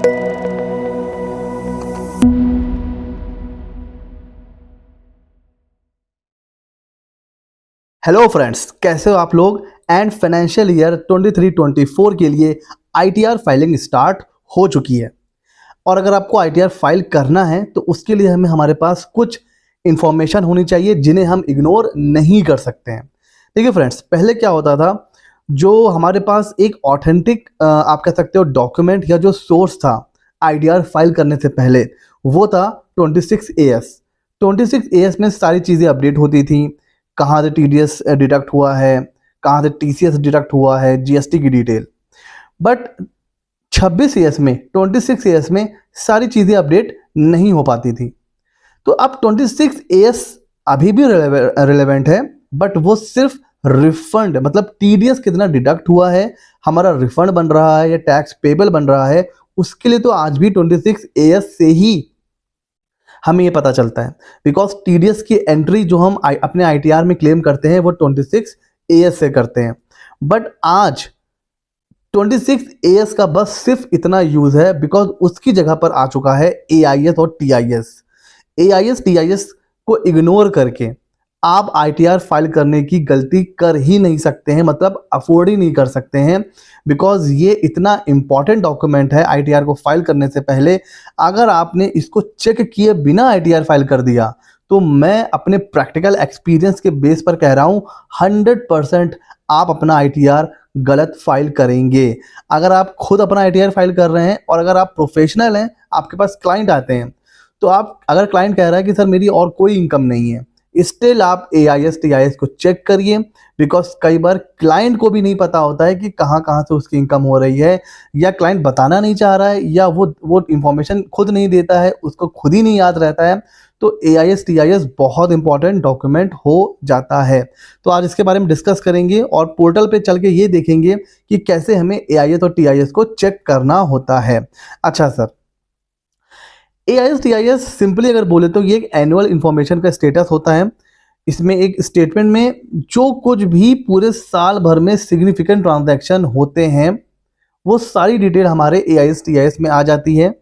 Hello friends, कैसे हो आप लोग। एंड फाइनेंशियल ईयर 23-24 के लिए आईटीआर फाइलिंग स्टार्ट हो चुकी है। और अगर आपको आईटीआर फाइल करना है तो उसके लिए हमारे पास कुछ इन्फॉर्मेशन होनी चाहिए जिन्हें हम इग्नोर नहीं कर सकते हैं। देखिए फ्रेंड्स, पहले क्या होता था, जो हमारे पास एक ऑथेंटिक आप कह सकते हो डॉक्यूमेंट या जो सोर्स था आईटीआर फाइल करने से पहले, वो था 26AS। 26AS में सारी चीज़ें अपडेट होती थी। कहाँ से टीडीएस डिडक्ट हुआ है, कहाँ से टीसीएस डिडक्ट हुआ है, जीएसटी की डिटेल। बट 26AS में 26AS में सारी चीज़ें अपडेट नहीं हो पाती थी। तो अब 26AS अभी भी रिलेवेंट है, बट वो सिर्फ रिफंड, मतलब टीडीएस कितना डिडक्ट हुआ है, हमारा रिफंड बन रहा है या टैक्स पेबल बन रहा है, उसके लिए तो आज भी 26AS से ही हमें ये पता चलता है। बिकॉज टीडीएस की एंट्री जो हम अपने आईटीआर में क्लेम करते हैं वो 26AS से करते हैं। बट आज 26AS का बस सिर्फ इतना यूज है बिकॉज उसकी जगह पर आ चुका है एआईएस और टीआईएस। एआईएस टीआईएस को इग्नोर करके आप आईटीआर फाइल करने की गलती कर ही नहीं सकते हैं, मतलब अफोर्ड ही नहीं कर सकते हैं। बिकॉज ये इतना इंपॉर्टेंट डॉक्यूमेंट है आईटीआर को फाइल करने से पहले। अगर आपने इसको चेक किए बिना आईटीआर फाइल कर दिया तो मैं अपने प्रैक्टिकल एक्सपीरियंस के बेस पर कह रहा हूँ 100% आप अपना आईटीआर गलत फाइल करेंगे। अगर आप खुद अपना आईटीआर फाइल कर रहे हैं और अगर आप प्रोफेशनल हैं, आपके पास क्लाइंट आते हैं, तो आप अगर क्लाइंट कह रहा है कि सर मेरी और कोई इनकम नहीं है, स्टिल आप एआईएस टीआईएस को चेक करिए। बिकॉज कई बार क्लाइंट को भी नहीं पता होता है कि कहाँ कहाँ से उसकी इनकम हो रही है, या क्लाइंट बताना नहीं चाह रहा है, या वो इंफॉर्मेशन खुद नहीं देता है, उसको खुद ही नहीं याद रहता है। तो एआईएस टीआईएस बहुत इंपॉर्टेंट डॉक्यूमेंट हो जाता है। तो आज इसके बारे में डिस्कस करेंगे और पोर्टल पे चल के ये देखेंगे कि कैसे हमें एआईएस और टीआईएस को चेक करना होता है। अच्छा सर, एआईएस टीआईएस सिंपली अगर बोले तो ये एक एनुअल इंफॉर्मेशन का स्टेटस होता है। इसमें एक स्टेटमेंट में जो कुछ भी पूरे साल भर में सिग्निफिकेंट ट्रांजैक्शन होते हैं वो सारी डिटेल हमारे एआईएस टीआईएस में आ जाती है।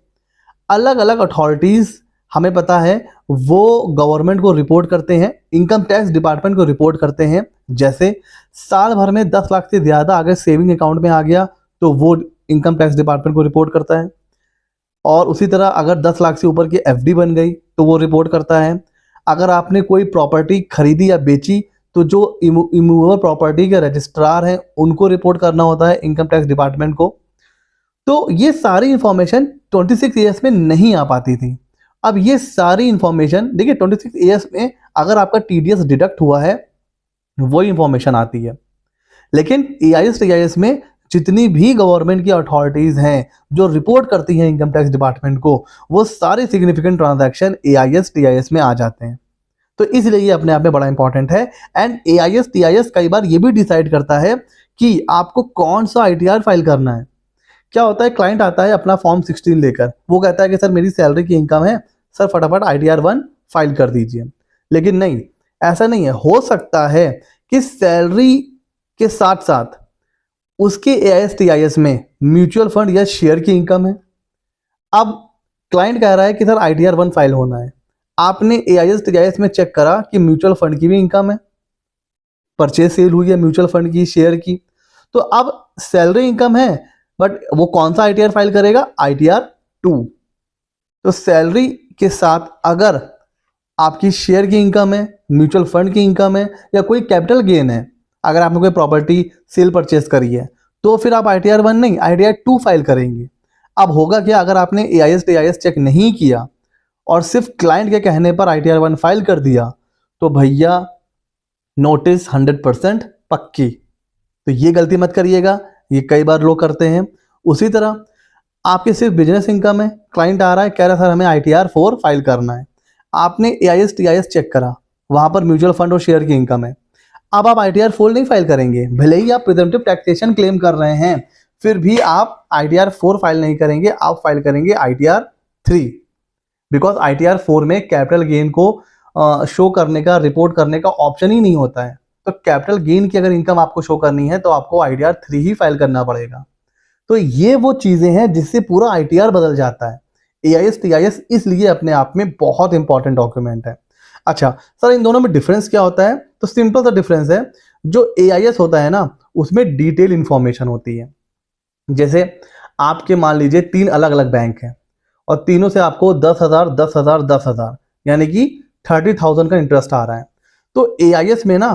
अलग अलग अथॉरिटीज़ हमें पता है वो गवर्नमेंट को रिपोर्ट करते हैं, इनकम टैक्स डिपार्टमेंट को रिपोर्ट करते हैं। जैसे साल भर में 10 लाख से ज़्यादा अगर सेविंग अकाउंट में आ गया तो वो इनकम टैक्स डिपार्टमेंट को रिपोर्ट करता है। और उसी तरह अगर 10 लाख से ऊपर की एफडी बन गई तो वो रिपोर्ट करता है। अगर आपने कोई प्रॉपर्टी खरीदी या बेची तो जो इमूवेबल प्रॉपर्टी के रजिस्ट्रार हैं उनको रिपोर्ट करना होता है इनकम टैक्स डिपार्टमेंट को। तो ये सारी इंफॉर्मेशन 26AS में नहीं आ पाती थी। अब ये सारी इंफॉर्मेशन देखिए 26AS में अगर आपका टीडीएस डिडक्ट हुआ है वही इंफॉर्मेशन आती है, लेकिन एआईएस टीआईएस में जितनी भी गवर्नमेंट की अथॉरिटीज़ हैं जो रिपोर्ट करती हैं इनकम टैक्स डिपार्टमेंट को, वो सारे सिग्निफिकेंट ट्रांजैक्शन एआईएस टीआईएस में आ जाते हैं। तो इसलिए ये अपने आप में बड़ा इंपॉर्टेंट है। एंड एआईएस टीआईएस कई बार ये भी डिसाइड करता है कि आपको कौन सा आईटीआर फाइल करना है। क्या होता है, क्लाइंट आता है अपना फॉर्म 16 लेकर, वो कहता है कि सर मेरी सैलरी की इनकम है, सर फटाफट आईटीआर 1 फाइल कर दीजिए। लेकिन नहीं, ऐसा नहीं है। हो सकता है कि सैलरी के साथ साथ उसके एआईएस टीआईएस में म्यूचुअल फंड या शेयर की इनकम है। अब क्लाइंट कह रहा है कि सर आईटीआर 1 फाइल होना है। आपने एआईएस टीआईएस में चेक करा कि म्यूचुअल फंड की भी इनकम है, परचेज सेल हुई है म्यूचुअल फंड की, शेयर की। तो अब सैलरी इनकम है, बट वो कौन सा आईटीआर फाइल करेगा, आईटीआर 2। तो सैलरी के साथ अगर आपकी शेयर की इनकम है, म्यूचुअल फंड की इनकम है, या कोई कैपिटल गेन है, अगर आपने कोई प्रॉपर्टी सेल परचेज करी है, तो फिर आप आईटीआर 1 नहीं आईटीआर 2 फाइल करेंगे। अब होगा क्या, अगर आपने एआईएस टीआईएस चेक नहीं किया और सिर्फ क्लाइंट के कहने पर आईटीआर 1 फाइल कर दिया, तो भैया नोटिस 100% पक्की। तो ये गलती मत करिएगा, ये कई बार लोग करते हैं। उसी तरह आपके सिर्फ बिजनेस इनकम है, क्लाइंट आ रहा है कह रहा है सर हमें आईटीआर 4 फाइल करना है। आपने एआईएस टीआईएस चेक करा, वहां पर म्यूचुअल फंड और शेयर की इनकम है। अब आप आईटीआर 4 नहीं फाइल करेंगे, भले ही आप प्रिजम्पटिव टैक्सेशन क्लेम कर रहे हैं, फिर भी आप आईटीआर 4 फाइल नहीं करेंगे, आप फाइल करेंगे आईटीआर 3। बिकॉज आईटीआर 4 में कैपिटल गेन को शो करने का, रिपोर्ट करने का ऑप्शन ही नहीं होता है। तो कैपिटल गेन की अगर इनकम आपको शो करनी है तो आपको आईटीआर 3 ही फाइल करना पड़ेगा। तो ये वो चीज़ें हैं जिससे पूरा आईटीआर बदल जाता है। एआईएस टीआईएस इसलिए अपने आप में बहुत इंपॉर्टेंट डॉक्यूमेंट है। अच्छा सर, इन दोनों में डिफरेंस क्या होता है? तो सिंपल सा डिफरेंस है, जो एआईएस होता है ना उसमें डिटेल इंफॉर्मेशन होती है। जैसे आपके मान लीजिए 3 अलग-अलग बैंक हैं और तीनों से आपको 10,000, 10,000, 10,000 यानी कि 30,000 का इंटरेस्ट आ रहा है। तो एआईएस में ना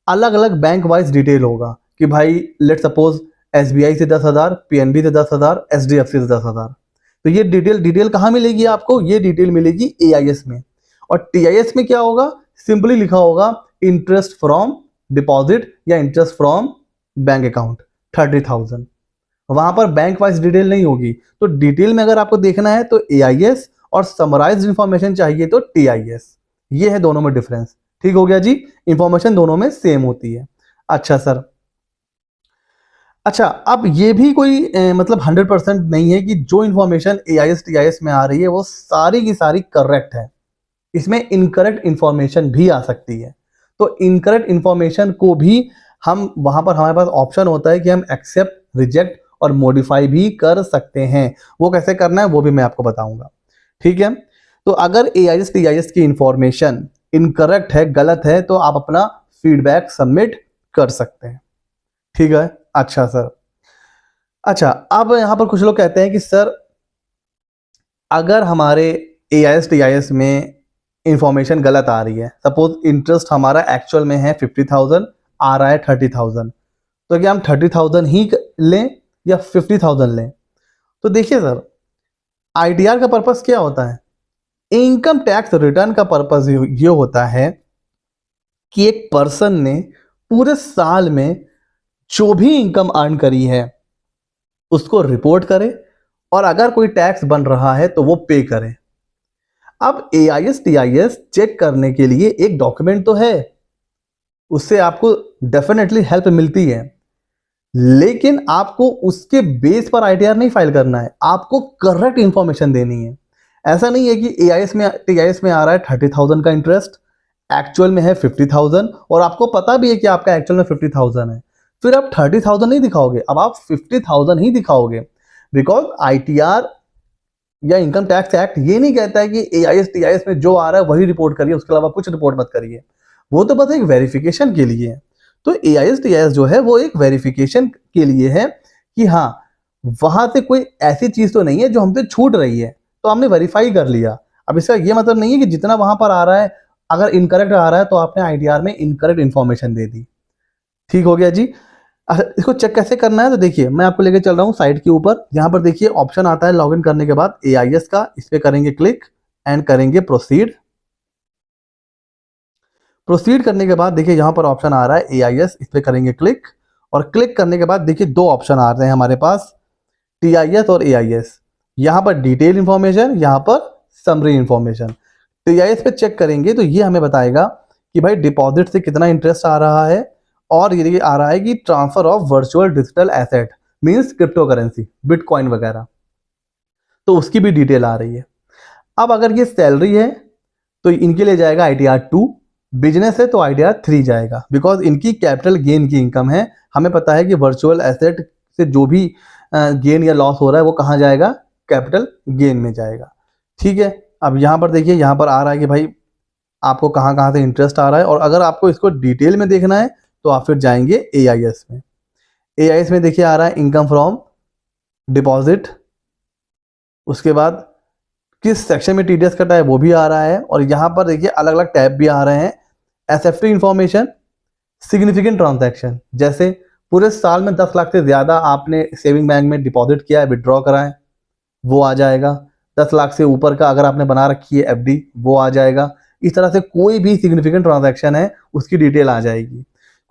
अलग-अलग बैंक वाइज डिटेल होगा कि भाई लेट सपोज एसबीआई से 10,000, पीएनबी से 10,000, एचडीएफसी से 10,000। तो ये डिटेल कहाँ मिलेगी आपको? ये डिटेल मिलेगी एआईएस में। और टीआईएस में क्या होगा? सिंपली लिखा होगा इंटरेस्ट फ्रॉम डिपॉजिट या इंटरेस्ट फ्रॉम बैंक अकाउंट 30,000। वहां पर बैंक वाइज डिटेल नहीं होगी। तो डिटेल में अगर आपको देखना है तो एआईएस, और समराइज्ड इंफॉर्मेशन चाहिए तो टीआईएस। ये है दोनों में डिफरेंस। ठीक हो गया जी, इंफॉर्मेशन दोनों में सेम होती है। अच्छा सर, अच्छा अब ये भी कोई मतलब 100% नहीं है कि जो इंफॉर्मेशन एआईएस टीआईएस में आ रही है वो सारी की सारी करेक्ट है। इसमें इनकरेक्ट इंफॉर्मेशन भी आ सकती है। तो इनकरेक्ट इंफॉर्मेशन को भी हम वहां पर हमारे पास ऑप्शन होता है कि हम एक्सेप्ट, रिजेक्ट और मॉडिफाई भी कर सकते हैं। वो कैसे करना है वो भी मैं आपको बताऊंगा। ठीक है, तो अगर एआईएस टीआईएस की इंफॉर्मेशन इनकरेक्ट है, गलत है, तो आप अपना फीडबैक सबमिट कर सकते हैं। ठीक है, अच्छा सर। अच्छा, अब यहां पर कुछ लोग कहते हैं कि सर अगर हमारे एआईएस टीआईएस में इंफॉर्मेशन गलत आ रही है, सपोज इंटरेस्ट हमारा एक्चुअल में है 50,000, आ रहा है 30,000, तो क्या हम 30,000 ही लें या 50,000 लें? तो देखिए सर, आईटीआर का पर्पस क्या होता है? इनकम टैक्स रिटर्न का पर्पस ये होता है कि एक पर्सन ने पूरे साल में जो भी इनकम अर्न करी है उसको रिपोर्ट करे, और अगर कोई टैक्स बन रहा है तो वो पे करे। अब एआईएस टीआईएस चेक करने के लिए एक डॉक्यूमेंट तो है, उससे आपको डेफिनेटली हेल्प मिलती है, लेकिन आपको उसके बेस पर आईटीआर नहीं फाइल करना है, आपको करेक्ट इंफॉर्मेशन देनी है। ऐसा नहीं है कि एआईएस में टीआईएस में आ रहा है 30,000 का इंटरेस्ट, एक्चुअल में है 50,000, और आपको पता भी है कि आपका एक्चुअल में 50,000 है, फिर आप 30,000 नहीं दिखाओगे, अब आप 50,000 ही दिखाओगे। बिकॉज आईटीआर या इनकम टैक्स एक्ट ये नहीं कहता है कि एआईएस टीआईएस में जो आ रहा है वही रिपोर्ट करिए, उसके अलावा कुछ रिपोर्ट मत करिए। वो तो बस एक वेरिफिकेशन के लिए है। तो एआईएस टीआईएस जो है वो एक वेरिफिकेशन के लिए है कि हाँ वहां से कोई ऐसी चीज तो नहीं है जो हमसे छूट रही है, तो हमने वेरीफाई कर लिया। अब इसका ये मतलब नहीं है कि जितना वहां पर आ रहा है अगर इनकरेक्ट आ रहा है तो आपने आईटीआर में इनकरेक्ट इन्फॉर्मेशन दे दी। ठीक हो गया जी। अच्छा, इसको चेक कैसे करना है? तो देखिए मैं आपको लेके चल रहा हूँ साइट के ऊपर। यहाँ पर देखिए ऑप्शन आता है लॉगिन करने के बाद एआईएस का, इस पे करेंगे क्लिक एंड करेंगे प्रोसीड। प्रोसीड करने के बाद देखिए यहाँ पर ऑप्शन आ रहा है एआईएस, इस पे करेंगे क्लिक, और क्लिक करने के बाद देखिए दो ऑप्शन आ रहे हैं हमारे पास, टीआईएस और एआईएस। यहाँ पर डिटेल इंफॉर्मेशन, यहाँ पर समरी इंफॉर्मेशन। टीआईएस पे चेक करेंगे तो ये हमें बताएगा कि भाई डिपॉजिट से कितना इंटरेस्ट आ रहा है, और ये आ रहा है कि transfer of virtual digital asset means crypto currency, bitcoin वगैरह, तो उसकी भी डिटेल आ रही है। अब अगर ये सैलरी है तो इनके लिए जाएगा आईटीआर 2, बिजनेस है तो आईटीआर 3 जाएगा, बिकॉज इनकी कैपिटल गेन की इनकम है। हमें पता है कि वर्चुअल एसेट से जो भी गेन या लॉस हो रहा है वो कहाँ जाएगा? कैपिटल गेन में जाएगा। ठीक है, अब यहाँ पर देखिए यहाँ पर आ रहा है कि भाई आपको कहाँ कहाँ से इंटरेस्ट आ रहा है, और अगर आपको इसको डिटेल में देखना है तो आप फिर जाएंगे एआईएस में। एआईएस में देखिए आ रहा है इनकम फ्रॉम डिपॉजिट, उसके बाद किस सेक्शन में टीडीएस कटा है वो भी आ रहा है, और यहाँ पर देखिए अलग अलग टैब भी आ रहे हैं। एसएफटी इंफॉर्मेशन, सिग्निफिकेंट ट्रांजैक्शन, जैसे पूरे साल में 10 लाख से ज़्यादा आपने सेविंग बैंक में डिपॉजिट किया है, विड्रॉ करा है, वो आ जाएगा। 10 लाख से ऊपर का अगर आपने बना रखी है एफडी, वो आ जाएगा। इस तरह से कोई भी सिग्निफिकेंट ट्रांजैक्शन है उसकी डिटेल आ जाएगी।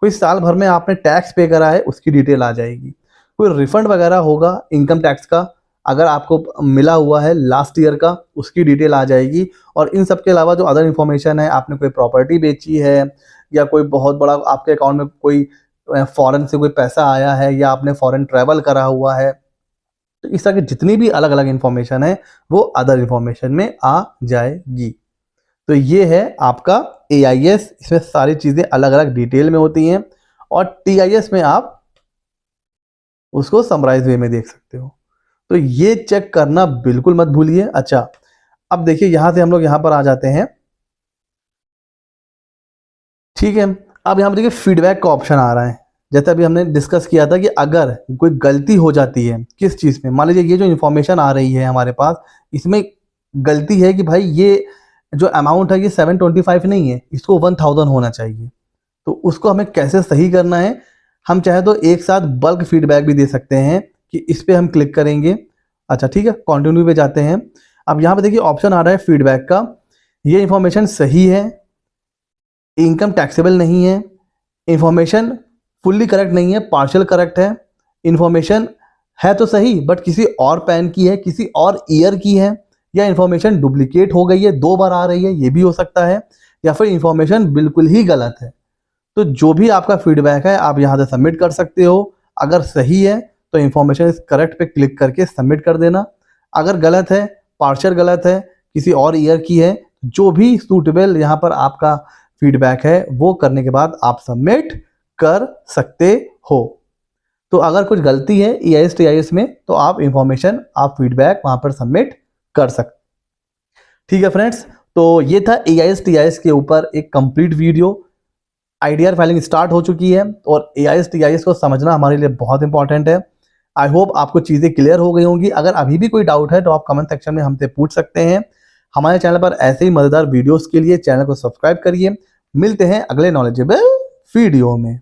कोई साल भर में आपने टैक्स पे करा है उसकी डिटेल आ जाएगी। कोई रिफंड वगैरह होगा इनकम टैक्स का अगर आपको मिला हुआ है लास्ट ईयर का, उसकी डिटेल आ जाएगी। और इन सब के अलावा जो अदर इन्फॉर्मेशन है, आपने कोई प्रॉपर्टी बेची है या कोई बहुत बड़ा आपके अकाउंट में कोई फॉरेन से कोई पैसा आया है या आपने फॉरेन ट्रैवल करा हुआ है, तो इस तरह की जितनी भी अलग अलग इन्फॉर्मेशन है वो अदर इन्फॉर्मेशन में आ जाएगी। तो ये है आपका एआईएस, इसमें सारी चीज़ें अलग अलग डिटेल में होती हैं। और टीआईएस में आप उसको समराइज वे में देख सकते हो। तो ये चेक करना बिल्कुल मत भूलिए। अच्छा, अब देखिए यहां से हम लोग यहां पर आ जाते हैं, ठीक है। अब यहाँ पर देखिए फीडबैक का ऑप्शन आ रहा है। जैसे अभी हमने डिस्कस किया था कि अगर कोई गलती हो जाती है किस चीज़ में, मान लीजिए ये जो इन्फॉर्मेशन आ रही है हमारे पास, इसमें गलती है कि भाई ये जो अमाउंट है ये 725 नहीं है, इसको 1000 होना चाहिए। तो उसको हमें कैसे सही करना है, हम चाहे तो एक साथ बल्क फीडबैक भी दे सकते हैं कि इस पर हम क्लिक करेंगे। अच्छा ठीक है, कंटिन्यू पे जाते हैं। अब यहाँ पे देखिए ऑप्शन आ रहा है फीडबैक का, ये इन्फॉर्मेशन सही है, इनकम टैक्सेबल नहीं है, इन्फॉर्मेशन फुल्ली करेक्ट नहीं है, पार्शियल करेक्ट है, इन्फॉर्मेशन है तो सही बट किसी और पैन की है, किसी और ईयर की है, या इन्फॉर्मेशन डुप्लीकेट हो गई है, 2 बार आ रही है, ये भी हो सकता है, या फिर इन्फॉर्मेशन बिल्कुल ही गलत है। तो जो भी आपका फीडबैक है आप यहाँ से सबमिट कर सकते हो। अगर सही है तो इन्फॉर्मेशन इस करेक्ट पे क्लिक करके सबमिट कर देना। अगर गलत है, पार्शियल गलत है, किसी और ईयर की है, जो भी सूटेबल यहाँ पर आपका फीडबैक है वो करने के बाद आप सबमिट कर सकते हो। तो अगर कुछ गलती है EIS TIS में तो आप इंफॉर्मेशन, आप फीडबैक वहां पर सबमिट कर सकते। ठीक है फ्रेंड्स, तो ये था EIS TIS के ऊपर एक complete video. ITR filing start हो चुकी है और EIS TIS को समझना हमारे लिए बहुत इंपॉर्टेंट है। आई होप आपको चीज़ें क्लियर हो गई होंगी। अगर अभी भी कोई डाउट है तो आप कमेंट सेक्शन में हमसे पूछ सकते हैं। हमारे चैनल पर ऐसे ही मजेदार वीडियोस के लिए चैनल को सब्सक्राइब करिए। मिलते हैं अगले नॉलेजेबल वीडियो में।